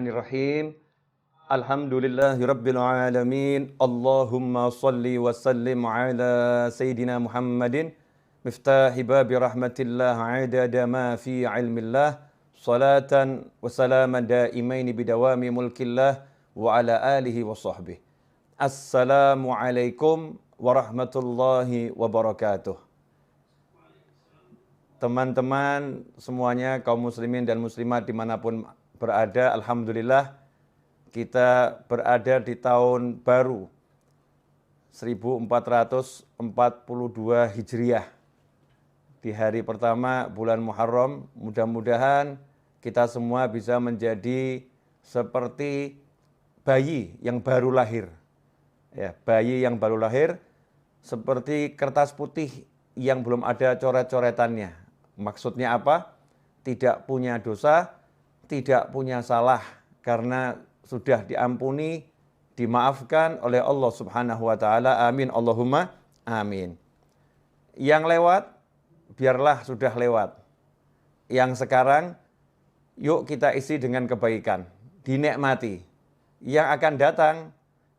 Bismillahirrahmanirrahim. Alhamdulillahirabbil alamin. Allahumma shalli wa sallim ala sayyidina Muhammadin miftahi babi rahmatillah adada ma fi ilmillah salatan wa salaman daimaini bidawami mulkillah wa ala alihi wa sahbihi. Assalamualaikum warahmatullahi wabarakatuh. Teman-teman semuanya, kaum muslimin dan muslimat dimanapun berada, alhamdulillah kita berada di tahun baru 1442 Hijriah. Di hari pertama bulan Muharram, mudah-mudahan kita semua bisa menjadi seperti bayi yang baru lahir. Ya, bayi yang baru lahir seperti kertas putih yang belum ada coret-coretannya. Maksudnya apa? Tidak punya dosa, tidak punya salah, karena sudah diampuni, dimaafkan oleh Allah Subhanahu wa taala. Amin Allahumma amin. Yang lewat biarlah sudah lewat. Yang sekarang yuk kita isi dengan kebaikan, dinikmati. Yang akan datang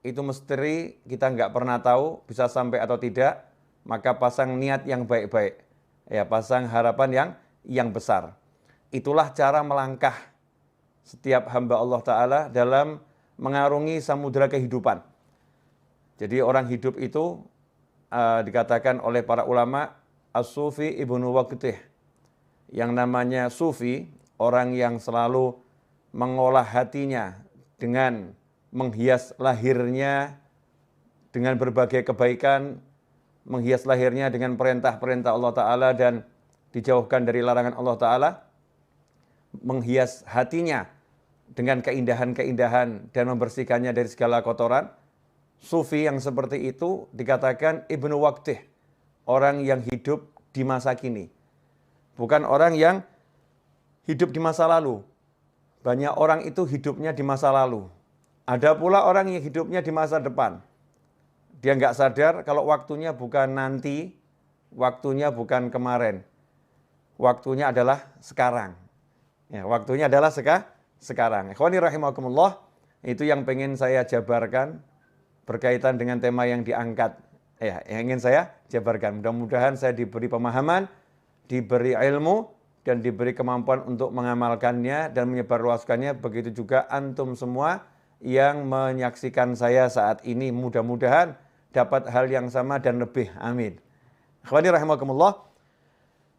itu misteri, kita nggak pernah tahu bisa sampai atau tidak, maka pasang niat yang baik-baik. Ya, pasang harapan yang besar. Itulah cara melangkah setiap hamba Allah Ta'ala dalam mengarungi samudera kehidupan. Jadi orang hidup itu dikatakan oleh para ulama As-Sufi Ibnu Waqtih. Yang namanya Sufi, orang yang selalu mengolah hatinya dengan menghias lahirnya dengan berbagai kebaikan, menghias lahirnya dengan perintah-perintah Allah Ta'ala dan dijauhkan dari larangan Allah Ta'ala, menghias hatinya dengan keindahan-keindahan dan membersihkannya dari segala kotoran. Sufi yang seperti itu dikatakan Ibnu Waqtih, orang yang hidup di masa kini, bukan orang yang hidup di masa lalu. Banyak orang itu hidupnya di masa lalu. Ada pula orang yang hidupnya di masa depan. Dia nggak sadar kalau waktunya bukan nanti, waktunya bukan kemarin. Waktunya adalah sekarang. Ya, waktunya adalah sekarang. Ikhwani rahimakumullah, itu yang pengen saya jabarkan berkaitan dengan tema yang diangkat. Ya, yang ingin saya jabarkan. Mudah-mudahan saya diberi pemahaman, diberi ilmu, dan diberi kemampuan untuk mengamalkannya dan menyebarluaskannya. Begitu juga antum semua yang menyaksikan saya saat ini, mudah-mudahan dapat hal yang sama dan lebih. Amin. Ikhwani rahimakumullah,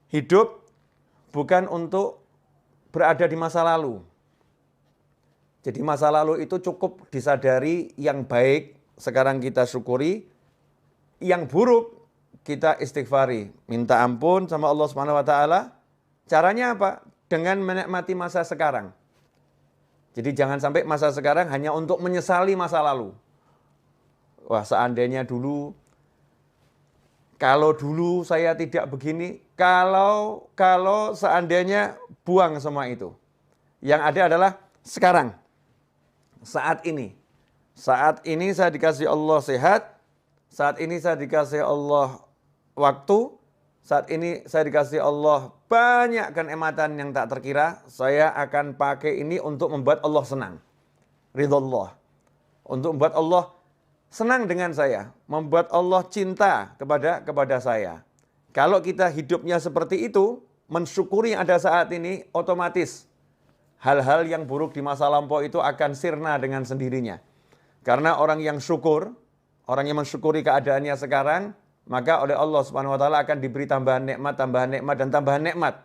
hidup bukan untuk berada di masa lalu. Jadi masa lalu itu cukup disadari, yang baik sekarang kita syukuri, yang buruk kita istighfari, minta ampun sama Allah Subhanahu wa taala. Caranya apa? Dengan menikmati masa sekarang. Jadi jangan sampai masa sekarang hanya untuk menyesali masa lalu. Wah, seandainya dulu, kalau dulu saya tidak begini, kalau seandainya, buang semua itu. Yang ada adalah sekarang, saat ini. Saat ini saya dikasih Allah sehat, saat ini saya dikasih Allah waktu, saat ini saya dikasih Allah banyak kenikmatan yang tak terkira. Saya akan pakai ini untuk membuat Allah senang. Ridha, untuk membuat Allah senang dengan saya, membuat Allah cinta kepada saya. Kalau kita hidupnya seperti itu, mensyukuri yang ada saat ini, otomatis hal-hal yang buruk di masa lampau itu akan sirna dengan sendirinya. Karena orang yang syukur, orang yang mensyukuri keadaannya sekarang, maka oleh Allah Subhanahu wa taala akan diberi tambahan nikmat, dan tambahan nikmat.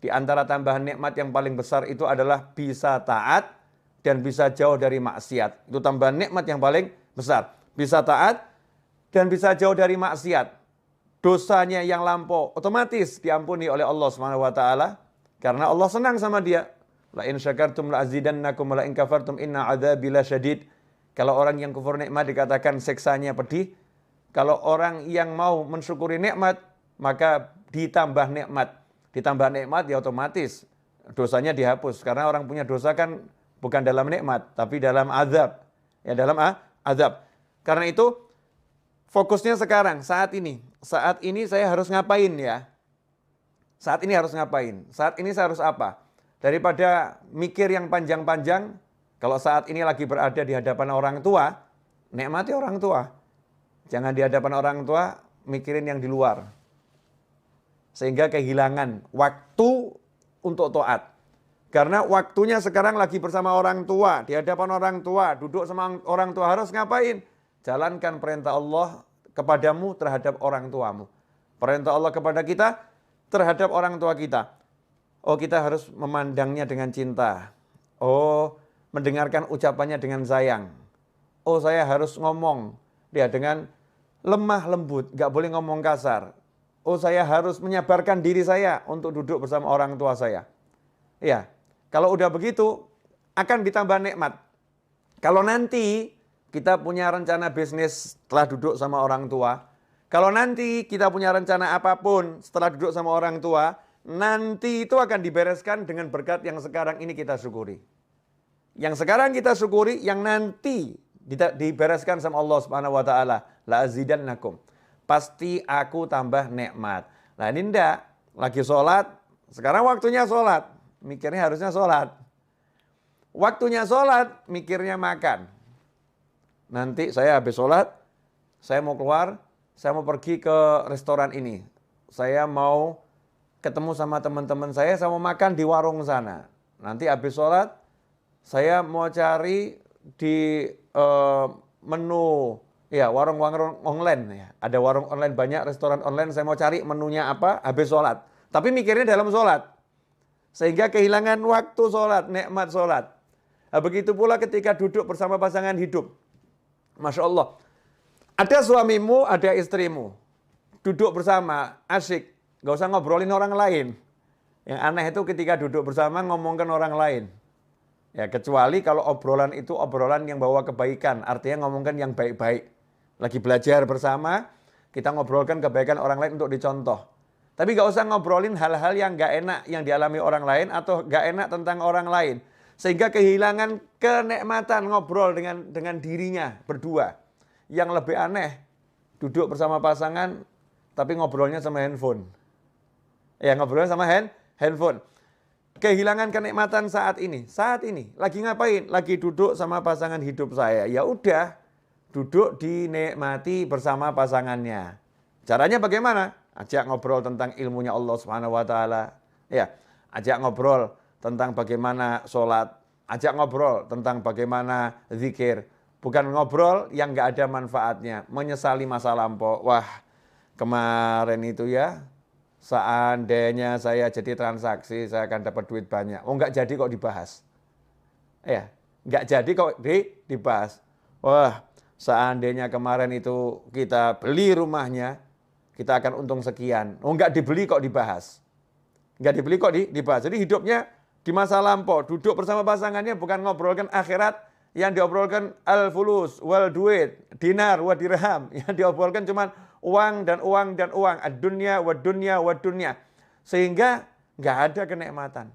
Di antara tambahan nikmat yang paling besar itu adalah bisa taat dan bisa jauh dari maksiat. Itu tambahan nikmat yang paling besar. Bisa taat dan bisa jauh dari maksiat. Dosanya yang lampau otomatis diampuni oleh Allah Subhanahu wa taala karena Allah senang sama dia. La in syakartum la azidannakum wa la in kafartum inna adzabi lasyadid. Kalau orang yang kufur nikmat dikatakan siksanya pedih. Kalau orang yang mau mensyukuri nikmat, maka ditambah nikmat. Ditambah nikmat ya otomatis dosanya dihapus, karena orang punya dosa kan bukan dalam nikmat tapi dalam azab. Ya, dalam azab. Karena itu fokusnya sekarang, saat ini. Saat ini saya harus ngapain ya? Saat ini harus ngapain? Saat ini saya harus apa? Daripada mikir yang panjang-panjang, Kalau saat ini lagi berada di hadapan orang tua, nikmati orang tua. Jangan di hadapan orang tua, mikirin yang di luar. Sehingga kehilangan waktu untuk taat. Karena waktunya sekarang lagi bersama orang tua, di hadapan orang tua, duduk sama orang tua, harus ngapain? Jalankan perintah Allah kepadamu terhadap orang tuamu. Perintah Allah kepada kita terhadap orang tua kita. Oh, kita harus memandangnya dengan cinta. Oh, mendengarkan ucapannya dengan sayang. Oh, saya harus ngomong dia dengan lemah lembut, gak boleh ngomong kasar. Oh, saya harus menyabarkan diri saya untuk duduk bersama orang tua saya. Ya, kalau udah begitu akan ditambah nikmat. Kalau nanti kita punya rencana bisnis setelah duduk sama orang tua, kalau nanti kita punya rencana apapun setelah duduk sama orang tua, nanti itu akan dibereskan dengan berkat yang sekarang ini kita syukuri. Yang sekarang kita syukuri, yang nanti dibereskan sama Allah Subhanahu wa taala, la azidannakum. Pasti aku tambah nikmat. Nah, ini ndak lagi sholat, sekarang waktunya sholat, mikirnya harusnya sholat. Waktunya sholat, mikirnya makan. Nanti saya habis sholat, saya mau keluar, saya mau pergi ke restoran ini. Saya mau ketemu sama teman-teman saya mau makan di warung sana. Nanti habis sholat, saya mau cari di menu, ya warung-warung online. Ya. Ada warung online banyak, restoran online, saya mau cari menunya apa, habis sholat. Tapi mikirnya dalam sholat. Sehingga kehilangan waktu sholat, nikmat sholat. Nah, begitu pula ketika duduk bersama pasangan hidup. Masya Allah. Ada suamimu, ada istrimu. Duduk bersama, asyik. Gak usah ngobrolin orang lain. Yang aneh itu ketika duduk bersama ngomongkan orang lain. Ya, kecuali kalau obrolan itu obrolan yang bawa kebaikan. Artinya ngomongkan yang baik-baik. Lagi belajar bersama, kita ngobrolkan kebaikan orang lain untuk dicontoh. Tapi gak usah ngobrolin hal-hal yang gak enak yang dialami orang lain atau gak enak tentang orang lain. Sehingga kehilangan kenikmatan ngobrol dengan dirinya berdua. Yang lebih aneh, duduk bersama pasangan tapi ngobrolnya sama handphone. Ya, ngobrolnya sama handphone. Kehilangan kenikmatan saat ini. Saat ini lagi ngapain? Lagi duduk sama pasangan hidup saya. Ya udah, duduk dinikmati bersama pasangannya. Caranya bagaimana? Ajak ngobrol tentang ilmunya Allah Subhanahu wa taala. Ya, ajak ngobrol tentang bagaimana sholat, ajak ngobrol tentang bagaimana zikir. Bukan ngobrol yang gak ada manfaatnya, menyesali masa lampau. Wah, kemarin itu ya, seandainya saya jadi transaksi, saya akan dapat duit banyak. Oh, gak jadi kok dibahas. Ya, gak jadi kok dibahas. Wah, seandainya kemarin itu kita beli rumahnya, kita akan untung sekian. Oh, gak dibeli kok dibahas. Gak dibeli kok dibahas. Jadi hidupnya di masa lampau, duduk bersama pasangannya bukan ngobrolkan akhirat, yang diobrolkan al-fulus, wal duit, dinar, wa dirham. Yang diobrolkan cuma uang dan uang dan uang. Ad-dunya, wa dunya, wa dunya. Sehingga nggak ada kenikmatan.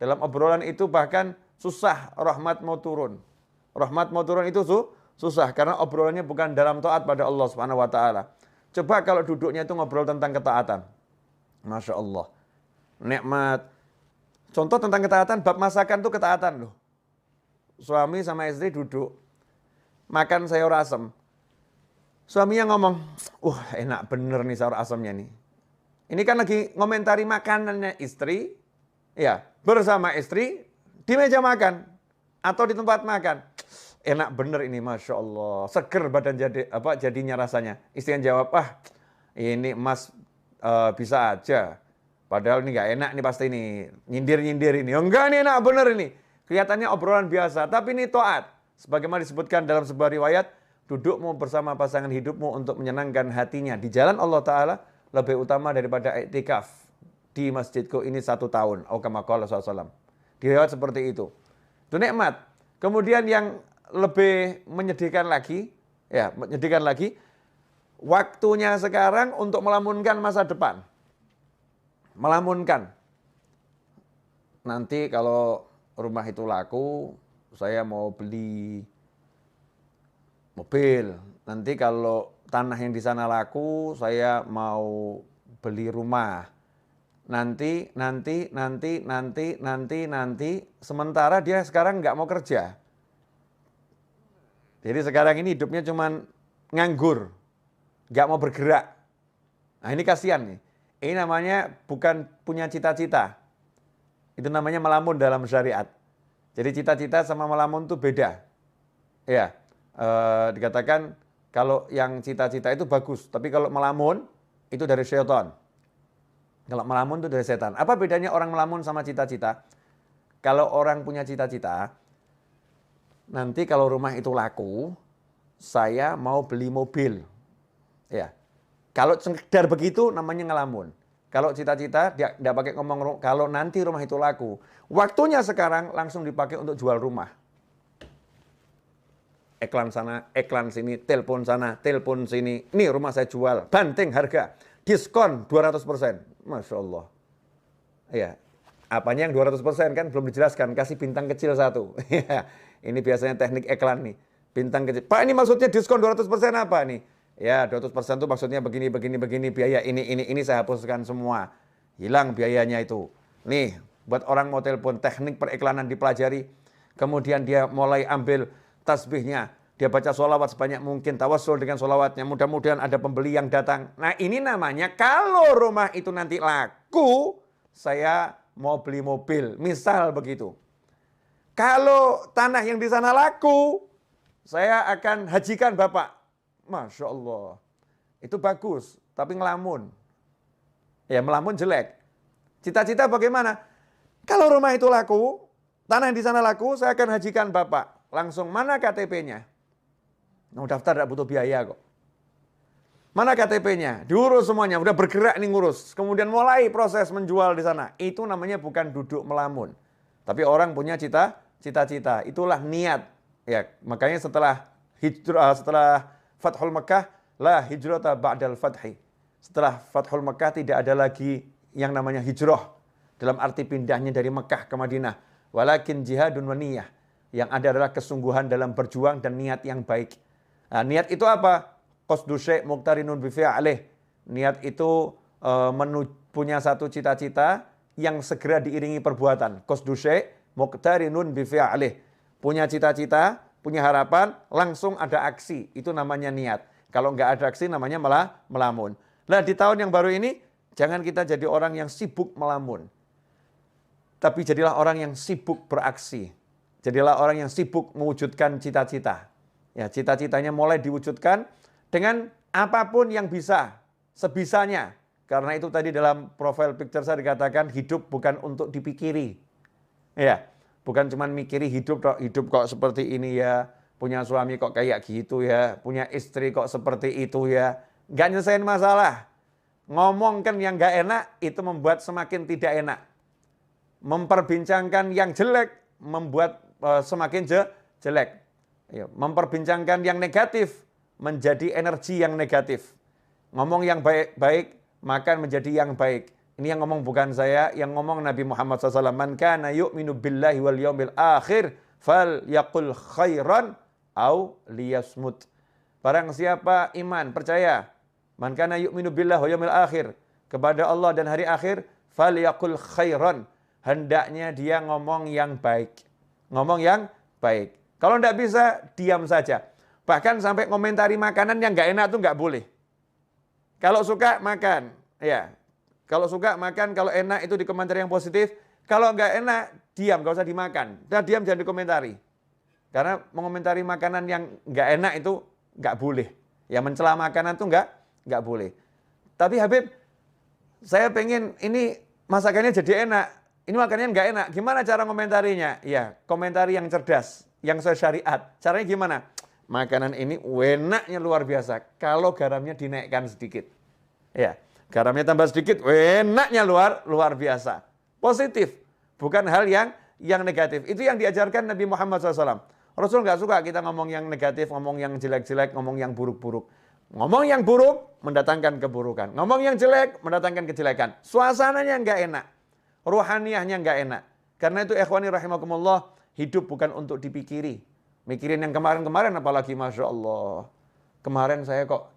Dalam obrolan itu bahkan susah rahmat mau turun. Rahmat mau turun itu susah karena obrolannya bukan dalam taat pada Allah Subhanahu wa taala. Coba kalau duduknya itu ngobrol tentang ketaatan. Masya Allah. Nikmat. Contoh tentang ketaatan, bab masakan itu ketaatan loh. Suami sama istri duduk, makan sayur asem. Suaminya ngomong, enak bener nih sayur asemnya nih. Ini kan lagi ngomentari makanannya istri, ya bersama istri di meja makan atau di tempat makan. Enak bener ini, Masya Allah. Seger badan jadinya rasanya. Istri yang jawab, ini mas bisa aja. Padahal ini gak enak nih pasti ini. Nyindir-nyindir ini. Enggak nih enak bener ini. Kelihatannya obrolan biasa, tapi ini taat. Sebagaimana disebutkan dalam sebuah riwayat, dudukmu bersama pasangan hidupmu untuk menyenangkan hatinya di jalan Allah Ta'ala lebih utama daripada iktikaf di masjidku ini 1 tahun. Kama qala SAW. Di riwayat seperti itu. Itu nikmat. Kemudian yang lebih menyedihkan lagi, waktunya sekarang untuk melamunkan masa depan. Melamunkan. Nanti kalau rumah itu laku, saya mau beli mobil. Nanti kalau tanah yang di sana laku, saya mau beli rumah. Nanti. Sementara dia sekarang nggak mau kerja. Jadi sekarang ini hidupnya cuman nganggur, nggak mau bergerak. Nah ini kasihan nih. Ini namanya bukan punya cita-cita. Itu namanya melamun dalam syariat. Jadi cita-cita sama melamun itu beda. Ya, dikatakan kalau yang cita-cita itu bagus, tapi kalau melamun itu dari syaitan. Kalau melamun itu dari setan. Apa bedanya orang melamun sama cita-cita? Kalau orang punya cita-cita, nanti kalau rumah itu laku, saya mau beli mobil. Ya. Kalau sekedar begitu namanya ngelamun. Kalau cita-cita dia enggak pakai ngomong kalau nanti rumah itu laku. Waktunya sekarang langsung dipakai untuk jual rumah. Iklan sana, iklan sini, telepon sana, telepon sini. Ini rumah saya jual, banting harga, diskon 200%. Masya Allah. Ya, apanya yang 200% kan belum dijelaskan, kasih bintang kecil satu. Ini biasanya teknik iklan nih. Bintang kecil. Pak, ini maksudnya diskon 200% apa nih? Ya, 200% itu maksudnya begini, biaya ini saya hapuskan semua. Hilang biayanya itu. Nih, buat orang mau telepon, teknik periklanan dipelajari. Kemudian dia mulai ambil tasbihnya. Dia baca sholawat sebanyak mungkin, tawassul dengan sholawatnya. Mudah-mudahan ada pembeli yang datang. Nah ini namanya kalau rumah itu nanti laku, saya mau beli mobil. Misal begitu. Kalau tanah yang di sana laku, saya akan hajikan Bapak. Masya Allah. Itu bagus, tapi ngelamun. Ya melamun jelek. Cita-cita bagaimana? Kalau rumah itu laku, tanah yang di sana laku, saya akan hajikan Bapak. Langsung mana KTP-nya? Nah, daftar tidak butuh biaya kok. Mana KTP-nya? Diurus semuanya, udah bergerak nih ngurus. Kemudian mulai proses menjual di sana. Itu namanya bukan duduk melamun. Tapi orang punya cita-cita. Itulah niat. Ya, makanya setelah hijrah, setelah Fathul Makkah, la hijrata ba'dal fathi. Setelah Fathul Makkah tidak ada lagi yang namanya hijrah. Dalam arti pindahnya dari Mekah ke Madinah. Walakin jihadun wa niyah. Yang ada adalah kesungguhan dalam berjuang dan niat yang baik. Nah, niat itu apa? Qasdu syai' muqtarinun bi fi'lih. Niat itu punya satu cita-cita yang segera diiringi perbuatan. Qasdu syai' muqtarinun bi fi'lih. Punya cita-cita, punya harapan, langsung ada aksi. Itu namanya niat. Kalau nggak ada aksi namanya malah melamun. Nah di tahun yang baru ini, jangan kita jadi orang yang sibuk melamun. Tapi jadilah orang yang sibuk beraksi. Jadilah orang yang sibuk mewujudkan cita-cita. Ya, cita-citanya mulai diwujudkan dengan apapun yang bisa, sebisanya. Karena itu tadi dalam profile picture saya dikatakan hidup bukan untuk dipikiri. Ya, bukan cuma mikiri hidup kok seperti ini ya, punya suami kok kayak gitu ya, punya istri kok seperti itu ya. Nggak nyelesain masalah. Ngomongkan yang nggak enak itu membuat semakin tidak enak. Memperbincangkan yang jelek membuat semakin jelek. Ya, memperbincangkan yang negatif menjadi energi yang negatif. Ngomong yang baik-baik maka menjadi yang baik. Ini yang ngomong bukan saya, yang ngomong Nabi Muhammad SAW. Man kana yu'minu billahi wal yawmil akhir fal yaqul khairan au liyasmut. Barang siapa iman, percaya, man kana yu'minu billahi wal yawmil akhir, kepada Allah dan hari akhir, fal yaqul khairan. Hendaknya dia ngomong yang baik. Ngomong yang baik. Kalau tidak bisa, diam saja. Bahkan sampai komentari makanan yang nggak enak itu nggak boleh. Kalau suka, makan. Ya. Kalau suka, makan. Kalau enak, itu dikomentari yang positif. Kalau nggak enak, diam. Nggak usah dimakan. Dan diam, jangan dikomentari. Karena mengomentari makanan yang nggak enak itu nggak boleh. Ya, mencela makanan itu nggak boleh. Tapi Habib, saya pengen ini masakannya jadi enak. Ini makanannya nggak enak. Gimana cara komentarinya? Ya, komentari yang cerdas, yang sesuai syariat. Caranya gimana? Makanan ini enaknya luar biasa. Kalau garamnya dinaikkan sedikit. Ya, garamnya tambah sedikit, enaknya luar biasa. Positif, bukan hal yang negatif. Itu yang diajarkan Nabi Muhammad SAW. Rasul nggak suka kita ngomong yang negatif, ngomong yang jelek-jelek, ngomong yang buruk-buruk. Ngomong yang buruk mendatangkan keburukan. Ngomong yang jelek mendatangkan kejelekan. Suasananya nggak enak. Ruhaniyahnya nggak enak. Karena itu ikhwani rahimakumullah, hidup bukan untuk dipikiri. Mikirin yang kemarin-kemarin apalagi, Masya Allah. Kemarin saya kok,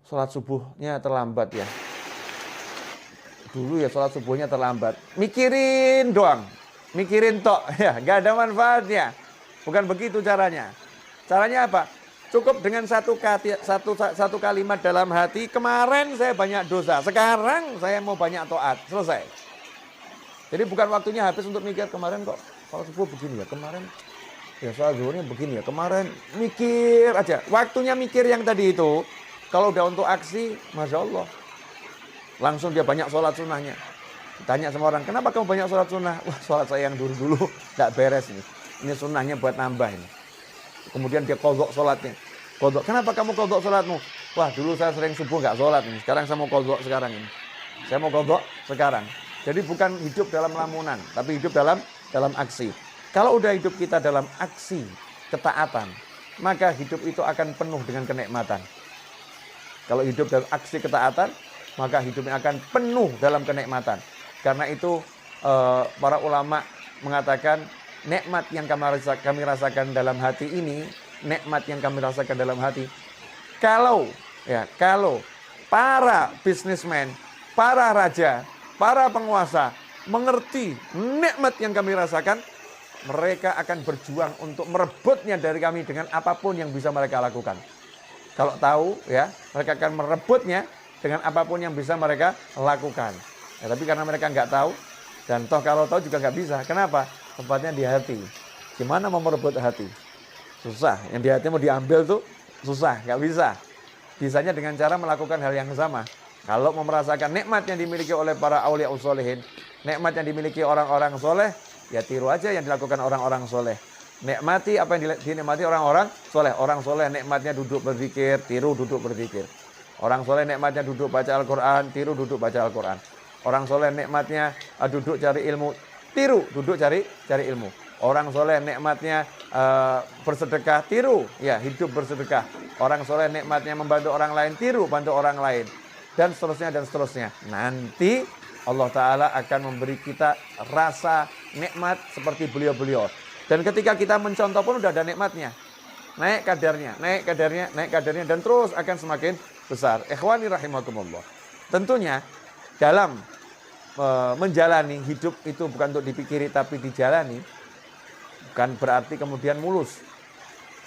sholat subuhnya terlambat ya. Dulu ya sholat subuhnya terlambat. Mikirin doang. Mikirin tok, ya, nggak ada manfaatnya. Bukan begitu caranya. Caranya apa? Cukup dengan satu kalimat dalam hati, kemarin saya banyak dosa, sekarang saya mau banyak taat. Selesai. Jadi bukan waktunya habis untuk mikir, kemarin kok kalau subuh begini ya, kemarin ya soal zuhurnya begini ya, kemarin mikir aja. Waktunya mikir yang tadi itu, kalau udah untuk aksi, Masya Allah. Langsung dia banyak sholat sunnahnya. Tanya sama orang, kenapa kamu banyak sholat sunnah? Wah, sholat saya yang dulu-dulu gak beres nih. Ini sunnahnya buat nambah ini. Kemudian dia kodok sholatnya. Kodok, kenapa kamu kodok sholatmu? Wah, dulu saya sering subuh gak sholat nih. Sekarang saya mau kodok sekarang ini. Saya mau kodok sekarang. Jadi bukan hidup dalam lamunan, tapi hidup dalam aksi. Kalau udah hidup kita dalam aksi ketaatan, maka hidup itu akan penuh dengan kenikmatan. Kalau hidup dalam aksi ketaatan, maka hidupnya akan penuh dalam kenikmatan. Karena itu para ulama mengatakan nikmat yang kami rasakan dalam hati ini, nikmat yang kami rasakan dalam hati. Kalau para bisnismen, para raja, para penguasa mengerti nikmat yang kami rasakan, mereka akan berjuang untuk merebutnya dari kami dengan apapun yang bisa mereka lakukan. Kalau tahu ya, mereka akan merebutnya dengan apapun yang bisa mereka lakukan. Ya, tapi karena mereka nggak tahu, dan toh kalau tahu juga nggak bisa. Kenapa? Tempatnya di hati. Gimana mau merebut hati? Susah. Yang di hati mau diambil tuh susah, nggak bisa. Bisanya dengan cara melakukan hal yang sama. Kalau mau merasakan nikmat yang dimiliki oleh para aulia usholihin, nikmat yang dimiliki orang-orang soleh, ya tiru aja yang dilakukan orang-orang soleh. Nikmati apa yang dinikmati orang-orang soleh. Orang soleh nikmatnya duduk berzikir, tiru duduk berzikir. Orang soleh nikmatnya duduk baca Al-Quran, tiru duduk baca Al-Quran. Orang soleh nikmatnya duduk cari ilmu, tiru duduk cari ilmu. Orang soleh nikmatnya bersedekah, tiru ya hidup bersedekah. Orang soleh nikmatnya membantu orang lain, tiru bantu orang lain. Dan seterusnya dan seterusnya. Nanti Allah Ta'ala akan memberi kita rasa nikmat seperti beliau-beliau. Dan ketika kita mencontoh pun udah ada nikmatnya. Naik kadarnya, dan terus akan semakin besar. Ikhwani rahimakumullah. Tentunya dalam menjalani hidup itu bukan untuk dipikiri tapi dijalani. Bukan berarti kemudian mulus.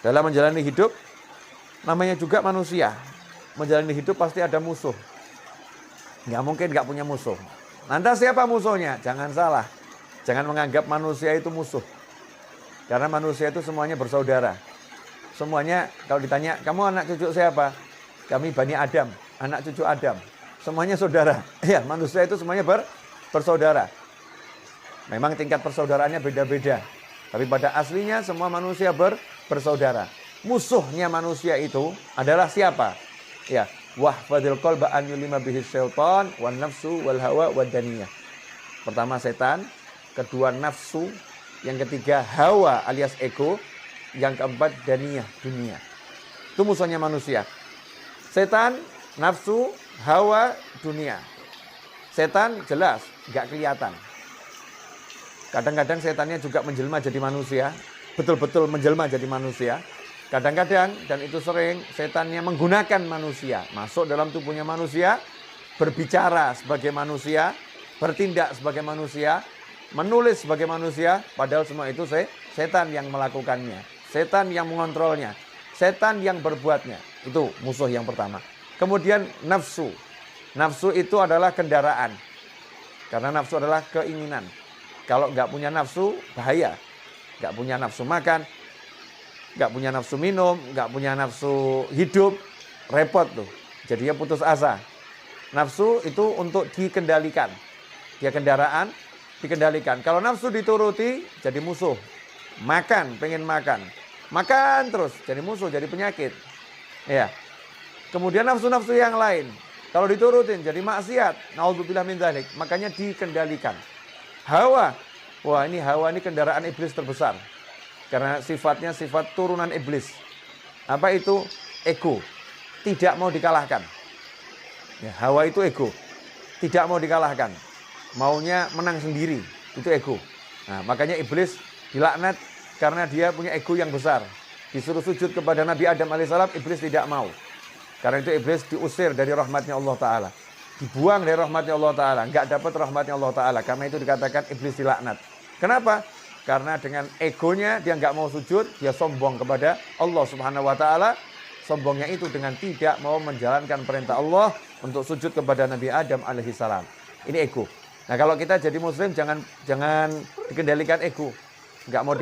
Dalam menjalani hidup, namanya juga manusia. Menjalani hidup pasti ada musuh. Nggak mungkin nggak punya musuh. Lantas siapa musuhnya? Jangan salah. Jangan menganggap manusia itu musuh. Karena manusia itu semuanya bersaudara. Semuanya kalau ditanya, kamu anak cucu siapa? Kami Bani Adam, anak cucu Adam. Semuanya saudara. Ya, manusia itu semuanya bersaudara. Memang tingkat persaudaraannya beda-beda. Tapi pada aslinya semua manusia bersaudara. Musuhnya manusia itu adalah siapa? Ya, wahfadil qalba an yulima bihi syaitan wan nafsu wal hawa wad daniyah. Pertama setan, kedua nafsu, yang ketiga hawa alias ego, yang keempat daniyah, dunia. Itu musuhnya manusia. Setan, nafsu, hawa, dunia. Setan jelas nggak kelihatan. Kadang-kadang setannya juga menjelma jadi manusia, betul-betul menjelma jadi manusia. Kadang-kadang, dan itu sering, setannya menggunakan manusia, masuk dalam tubuhnya manusia, berbicara sebagai manusia, bertindak sebagai manusia, menulis sebagai manusia, padahal semua itu setan yang melakukannya, setan yang mengontrolnya, setan yang berbuatnya. Itu musuh yang pertama. Kemudian nafsu. Nafsu itu adalah kendaraan. Karena nafsu adalah keinginan. Kalau nggak punya nafsu, bahaya. Nggak punya nafsu makan, nggak punya nafsu minum, nggak punya nafsu hidup, repot tuh. Jadinya putus asa. Nafsu itu untuk dikendalikan. Dia kendaraan, dikendalikan. Kalau nafsu dituruti, jadi musuh. Makan, pengen makan. Makan terus, jadi musuh, jadi penyakit. Ya. Kemudian nafsu-nafsu yang lain. Kalau diturutin, jadi maksiat. Naudzubillah min dzalik. Makanya dikendalikan. Hawa. Wah, ini hawa ini kendaraan iblis terbesar. Karena sifatnya sifat turunan iblis. Apa itu? Ego. Tidak mau dikalahkan. Ya, hawa itu ego. Tidak mau dikalahkan. Maunya menang sendiri. Itu ego. Nah, makanya iblis dilaknat karena dia punya ego yang besar. Disuruh sujud kepada Nabi Adam alaihissalam, iblis tidak mau. Karena itu iblis diusir dari rahmatnya Allah Ta'ala. Dibuang dari rahmatnya Allah Ta'ala. Enggak dapat rahmatnya Allah Ta'ala. Karena itu dikatakan iblis dilaknat. Kenapa? Karena dengan egonya dia nggak mau sujud, dia sombong kepada Allah Subhanahu wa taala. Sombongnya itu dengan tidak mau menjalankan perintah Allah untuk sujud kepada Nabi Adam alaihissalam. Ini ego. Nah, kalau kita jadi muslim jangan dikendalikan ego. Nggak mau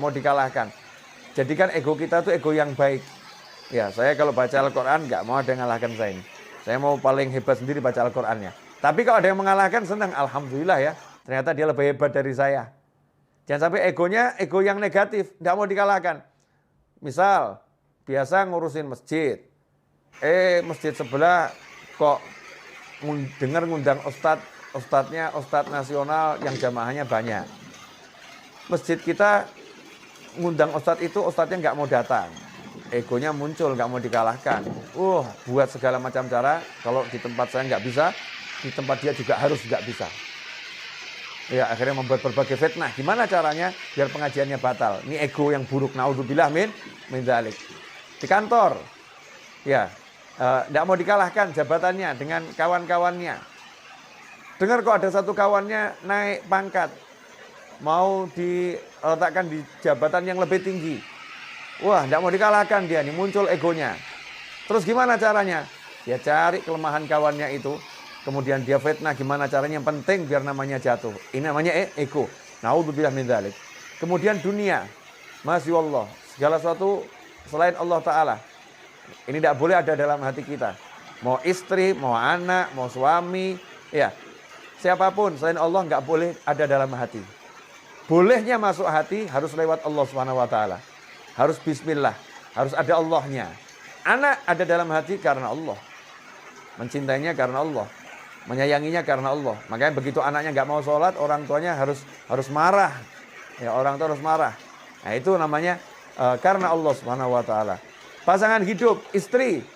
dikalahkan. Jadikan ego kita tuh ego yang baik. Ya, saya kalau baca Al-Quran nggak mau ada yang mengalahkan saya ini. Saya mau paling hebat sendiri baca Al-Qurannya. Tapi kalau ada yang mengalahkan senang, alhamdulillah ya. Ternyata dia lebih hebat dari saya. Jangan sampai egonya ego yang negatif, nggak mau dikalahkan. Misal, biasa ngurusin masjid. Masjid sebelah kok ngundang ustadznya ustadz nasional yang jamaahnya banyak. Masjid kita ngundang ustadz itu, ustadznya nggak mau datang. Egonya muncul, nggak mau dikalahkan. Buat segala macam cara, kalau di tempat saya nggak bisa, di tempat dia juga harus nggak bisa. Ya, akhirnya membuat berbagai fitnah. Gimana caranya biar pengajiannya batal? Ini ego yang buruk. Naudzubillah min dzalik. Di kantor, ya, tidak mau dikalahkan jabatannya dengan kawan-kawannya. Dengar kok ada satu kawannya naik pangkat, mau diletakkan di jabatan yang lebih tinggi. Tidak mau dikalahkan dia, ini muncul egonya. Terus gimana caranya? Dia cari kelemahan kawannya itu. Kemudian dia fitnah gimana caranya, yang penting biar namanya jatuh. Ini namanya ego. Naudzubillah min dzalik. Kemudian dunia. Masya Allah. Segala sesuatu selain Allah Ta'ala. Ini tidak boleh ada dalam hati kita. Mau istri, mau anak, mau suami. Ya, siapapun selain Allah nggak boleh ada dalam hati. Bolehnya masuk hati harus lewat Allah Subhanahu Wa Ta'ala. Harus bismillah. Harus ada Allahnya. Anak ada dalam hati karena Allah. Mencintainya karena Allah. Menyayanginya karena Allah. Makanya begitu anaknya nggak mau sholat, orang tuanya harus marah. Ya, orang tua harus marah. Nah, itu namanya karena Allah Subhanahu wa taala. Pasangan hidup, istri.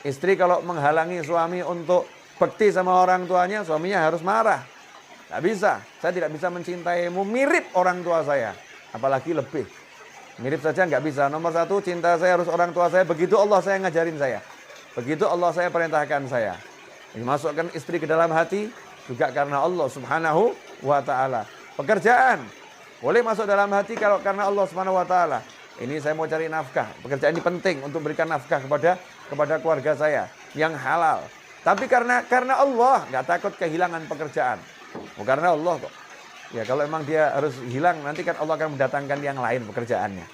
Istri kalau menghalangi suami untuk bekti sama orang tuanya, suaminya harus marah. Nggak bisa. Saya tidak bisa mencintaimu mirip orang tua saya, apalagi lebih. Mirip saja nggak bisa. Nomor satu, cinta saya harus orang tua saya. Begitu Allah saya ngajarin saya. Begitu Allah saya perintahkan saya. Dimasukkan istri ke dalam hati juga karena Allah Subhanahu wa taala. Pekerjaan boleh masuk dalam hati kalau karena Allah Subhanahu wa taala. Ini saya mau cari nafkah. Pekerjaan ini penting untuk berikan nafkah kepada keluarga saya yang halal. Tapi karena Allah, nggak takut kehilangan pekerjaan. Karena Allah kok. Ya kalau emang dia harus hilang, nanti kan Allah akan mendatangkan yang lain pekerjaannya.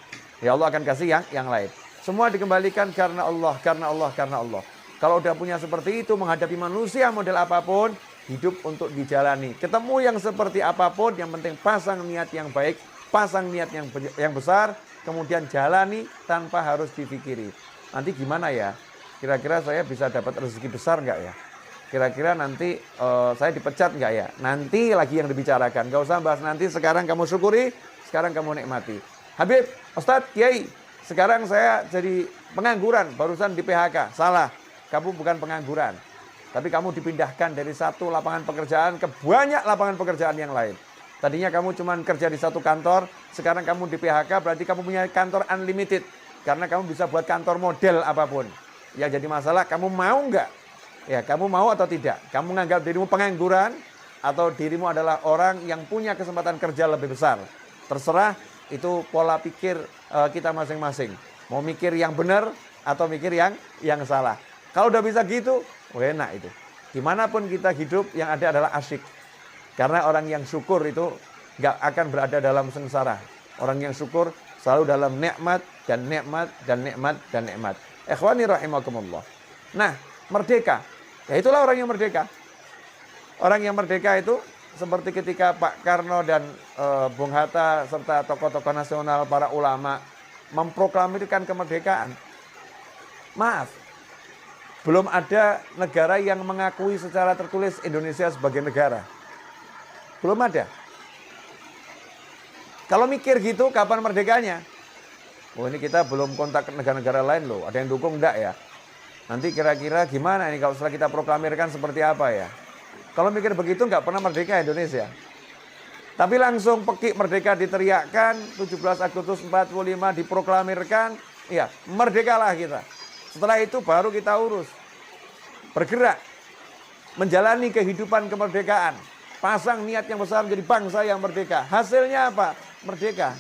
Ya Allah akan kasih yang lain. Semua dikembalikan karena Allah, karena Allah, karena Allah. Kalau udah punya seperti itu, menghadapi manusia model apapun, hidup untuk dijalani. Ketemu yang seperti apapun, yang penting pasang niat yang baik, pasang niat yang besar, kemudian jalani tanpa harus difikiri. Nanti gimana ya? Kira-kira saya bisa dapat rezeki besar nggak ya? Kira-kira nanti saya dipecat nggak ya? Nanti lagi yang dibicarakan. Nggak usah bahas nanti, sekarang kamu syukuri, sekarang kamu nikmati. Habib, Ustadz, Kiai, sekarang saya jadi pengangguran, barusan di PHK. Salah. Kamu bukan pengangguran, tapi kamu dipindahkan dari satu lapangan pekerjaan ke banyak lapangan pekerjaan yang lain. Tadinya kamu cuma kerja di satu kantor, sekarang kamu di PHK, berarti kamu punya kantor unlimited. Karena kamu bisa buat kantor model apapun. Ya jadi masalah, kamu mau nggak? Ya kamu mau atau tidak? Kamu menganggap dirimu pengangguran, atau dirimu adalah orang yang punya kesempatan kerja lebih besar. Terserah, itu pola pikir kita masing-masing. Mau mikir yang benar, atau mikir yang salah. Kalau udah bisa gitu, enak itu. Dimanapun kita hidup, yang ada adalah asyik. Karena orang yang syukur itu nggak akan berada dalam sengsara. Orang yang syukur selalu dalam nikmat dan nikmat dan nikmat dan nikmat. Ikhwani rahimakumullah. Nah, merdeka. Ya itulah orang yang merdeka. Orang yang merdeka itu seperti ketika Pak Karno dan Bung Hatta serta tokoh-tokoh nasional, para ulama memproklamirkan kemerdekaan. Maaf, belum ada negara yang mengakui secara tertulis Indonesia sebagai negara. Belum ada. Kalau mikir gitu, kapan merdekanya? Ini kita belum kontak ke negara-negara lain loh. Ada yang dukung enggak ya? Nanti kira-kira gimana ini kalau setelah kita proklamirkan seperti apa ya? Kalau mikir begitu nggak pernah merdeka Indonesia. Tapi langsung pekik merdeka diteriakkan, 17 Agustus 45 diproklamirkan, ya merdekalah kita. Setelah itu baru kita urus. Bergerak. Menjalani kehidupan kemerdekaan. Pasang niat yang besar menjadi bangsa yang merdeka. Hasilnya apa? merdeka.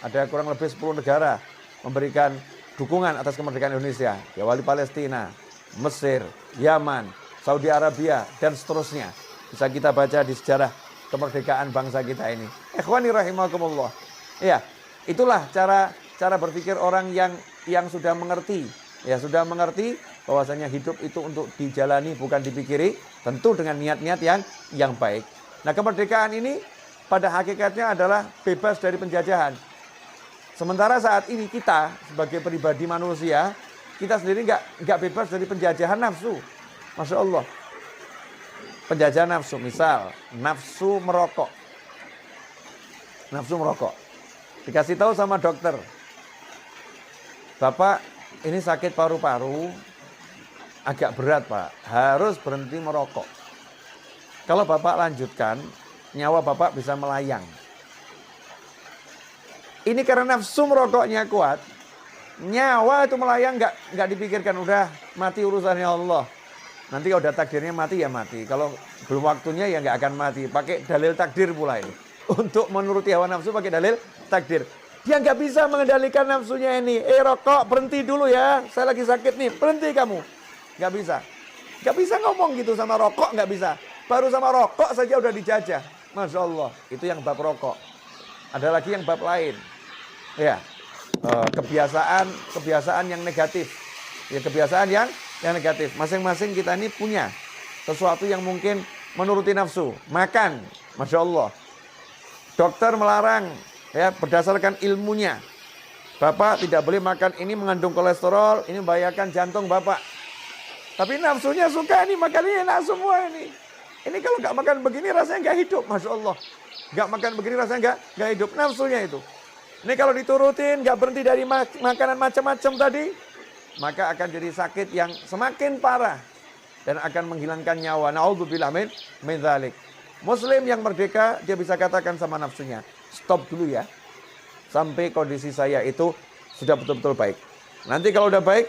Ada kurang lebih 10 negara memberikan dukungan atas kemerdekaan Indonesia. Ya, wali Palestina, Mesir, Yaman, Saudi Arabia, dan seterusnya. Bisa kita baca di sejarah kemerdekaan bangsa kita ini. Ikhwani rahimakumullah. Ya, itulah cara berpikir orang yang sudah mengerti. Ya, sudah mengerti bahwasanya hidup itu untuk dijalani bukan dipikiri, tentu dengan niat-niat yang baik. Nah, kemerdekaan ini pada hakikatnya adalah bebas dari penjajahan. Sementara saat ini kita sebagai pribadi manusia, kita sendiri nggak bebas dari penjajahan nafsu. Masya Allah. Penjajahan nafsu, misal nafsu merokok. Nafsu merokok. Dikasih tahu sama dokter, Bapak ini sakit paru-paru, agak berat Pak, harus berhenti merokok. Kalau Bapak lanjutkan, nyawa Bapak bisa melayang. Ini karena nafsu merokoknya kuat, nyawa itu melayang nggak dipikirkan, udah mati urusannya Allah. Nanti kalau udah takdirnya mati ya mati. Kalau belum waktunya ya nggak akan mati. Pakai dalil takdir pula ini. Untuk menuruti hawa nafsu pakai dalil takdir. Dia nggak bisa mengendalikan nafsunya ini. Rokok berhenti dulu ya. Saya lagi sakit nih. Berhenti kamu. Nggak bisa. Nggak bisa ngomong gitu sama rokok, nggak bisa. Baru sama rokok saja udah dijajah. Masya Allah. Itu yang bab rokok. Ada lagi yang bab lain. Ya. Kebiasaan yang negatif. Ya, kebiasaan yang negatif. Masing-masing kita ini punya sesuatu yang mungkin menuruti nafsu. Makan, Masya Allah. Dokter melarang ya berdasarkan ilmunya. Bapak tidak boleh makan ini, mengandung kolesterol, ini membahayakan jantung Bapak. Tapi nafsunya suka ini, makannya enak semua ini. Ini kalau nggak makan begini rasanya nggak hidup, Masya Allah. Nggak makan begini rasanya nggak hidup, nafsunya itu. Ini kalau diturutin, nggak berhenti dari makanan macam-macam tadi, maka akan jadi sakit yang semakin parah dan akan menghilangkan nyawa. Na'udzubillah min dzalik. Muslim yang merdeka, dia bisa katakan sama nafsunya, stop dulu ya, sampai kondisi saya itu sudah betul-betul baik. Nanti kalau udah baik,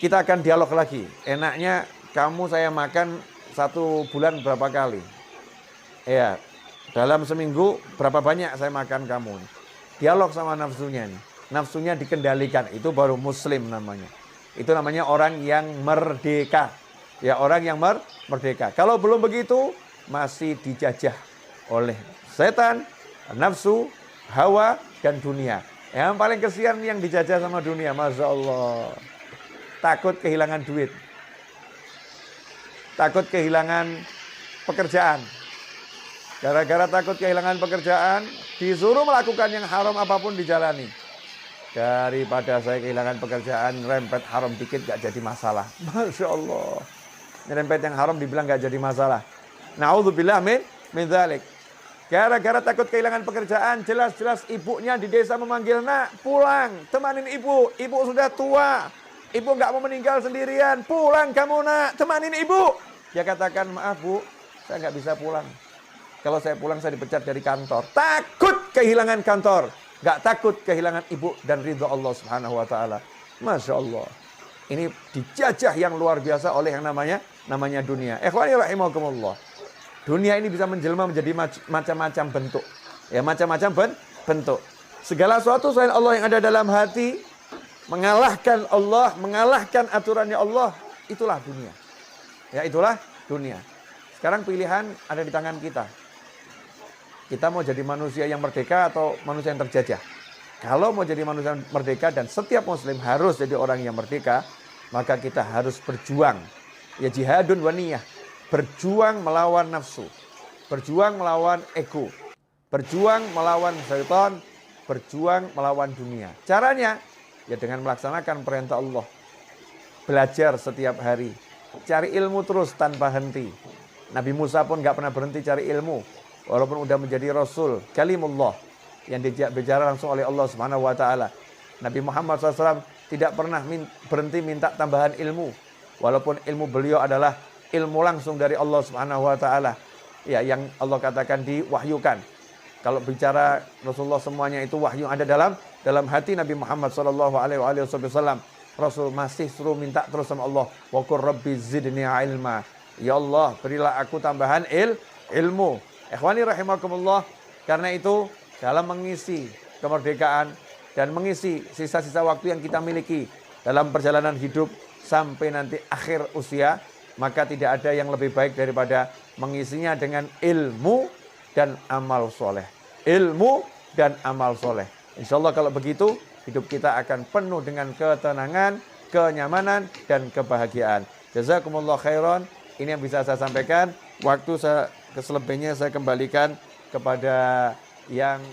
kita akan dialog lagi. Enaknya kamu saya makan 1 bulan berapa kali? Ya, dalam seminggu berapa banyak saya makan kamu? Dialog sama nafsunya nih. Nafsunya dikendalikan, itu baru muslim namanya. Itu namanya orang yang merdeka. Ya, orang yang merdeka. Kalau belum begitu, masih dijajah oleh setan, nafsu, hawa, dan dunia. Yang paling kesian yang dijajah sama dunia, Masya Allah. Takut kehilangan duit. Takut kehilangan pekerjaan. Gara-gara takut kehilangan pekerjaan, disuruh melakukan yang haram apapun dijalani. Daripada saya kehilangan pekerjaan, rempet haram dikit gak jadi masalah. Masya Allah. Rempet yang haram dibilang gak jadi masalah. Na'udzubillah min dzalik. Gara-gara takut kehilangan pekerjaan, jelas-jelas ibunya di desa memanggil, nak pulang, temanin ibu. Ibu sudah tua, ibu gak mau meninggal sendirian. Pulang kamu nak, temanin ibu. Dia katakan, maaf bu, saya gak bisa pulang. Kalau saya pulang saya dipecat dari kantor. Takut kehilangan kantor. Gak takut kehilangan ibu dan ridho Allah Subhanahu wa taala. Masya Allah. Ini dijajah yang luar biasa oleh yang namanya dunia. Ikhwani rahimakumullah. Dunia ini bisa menjelma menjadi macam-macam bentuk. Ya, macam-macam bentuk. Segala sesuatu selain Allah yang ada dalam hati mengalahkan Allah, mengalahkan aturannya Allah, itulah dunia. Ya, itulah dunia. Sekarang pilihan ada di tangan kita. Kita mau jadi manusia yang merdeka atau manusia yang terjajah. Kalau mau jadi manusia yang merdeka dan setiap muslim harus jadi orang yang merdeka, maka kita harus berjuang. Ya, jihadun wa niyah. Berjuang melawan nafsu. Berjuang melawan ego. Berjuang melawan syaitan. Berjuang melawan dunia. Caranya ya dengan melaksanakan perintah Allah. Belajar setiap hari. Cari ilmu terus tanpa henti. Nabi Musa pun gak pernah berhenti cari ilmu. Walaupun udah menjadi Rasul, kalimullah, yang dibicara langsung oleh Allah Subhanahu wa taala. Nabi Muhammad SAW tidak pernah berhenti minta tambahan ilmu. Walaupun ilmu beliau adalah ilmu langsung dari Allah Subhanahu wa taala. Ya, yang Allah katakan diwahyukan. Kalau bicara Rasulullah semuanya itu wahyu ada dalam hati Nabi Muhammad SAW. Rasul masih suruh minta terus sama Allah. Wa qur rabbi zidni ilma. Ya Allah, berilah aku tambahan ilmu. Ikhwani rahimakumullah, Karena itu dalam mengisi kemerdekaan dan mengisi sisa-sisa waktu yang kita miliki dalam perjalanan hidup sampai nanti akhir usia, maka tidak ada yang lebih baik daripada mengisinya dengan ilmu dan amal soleh. Ilmu dan amal soleh. Insya Allah kalau begitu, hidup kita akan penuh dengan ketenangan, kenyamanan, dan kebahagiaan. Jazakumullah khairan. Ini yang bisa saya sampaikan. Waktu saya keselebihnya saya kembalikan kepada yang